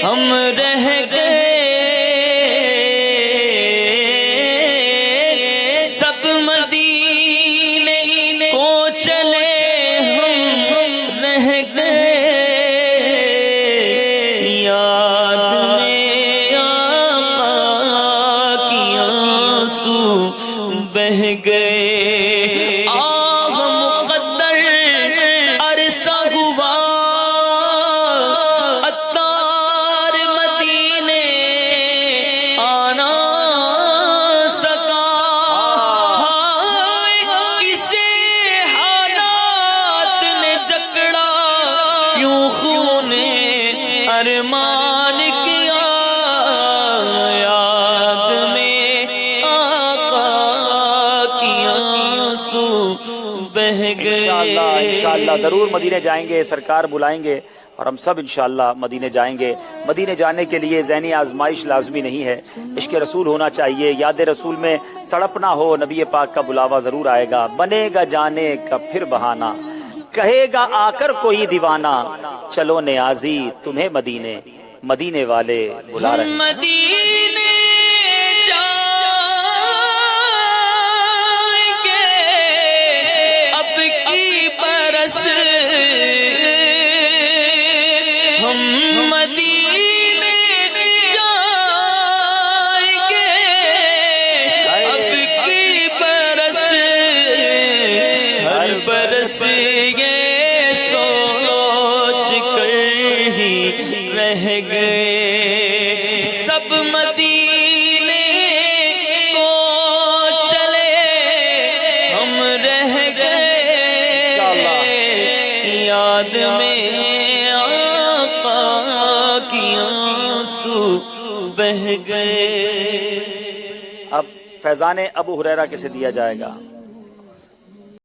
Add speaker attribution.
Speaker 1: ہم رہ گئے سب مدینے کو چلے ہم رہ گئے یاد میں آقا کی آنسو بہ گئے ارمان کیا یاد میں آقا کی آنسو بہ گئے۔
Speaker 2: انشاءاللہ ضرور مدینے جائیں گے، سرکار بلائیں گے اور ہم سب انشاءاللہ مدینے جائیں گے۔ مدینے جانے کے لیے ذہنی آزمائش لازمی نہیں ہے، عشق رسول ہونا چاہیے، یاد رسول میں تڑپنا ہو، نبی پاک کا بلاوا ضرور آئے گا۔ بنے گا جانے کا پھر بہانہ، کہے گا آ کر کوئی دیوانہ، چلو نیازی تمہیں مدینے، مدینے والے بلا رہے ہیں۔
Speaker 1: مدینے جائیں گے اب کی برس، ہم مدینے جائیں گے اب کی برس، ہر برس یہ سوچ کر ہی رہ گئے سب مدینے کو چلے ہم رہ گئے یاد میں آقا کی آنسو بہ گئے۔
Speaker 2: اب فیضان ابو ہریرہ کسے دیا جائے گا؟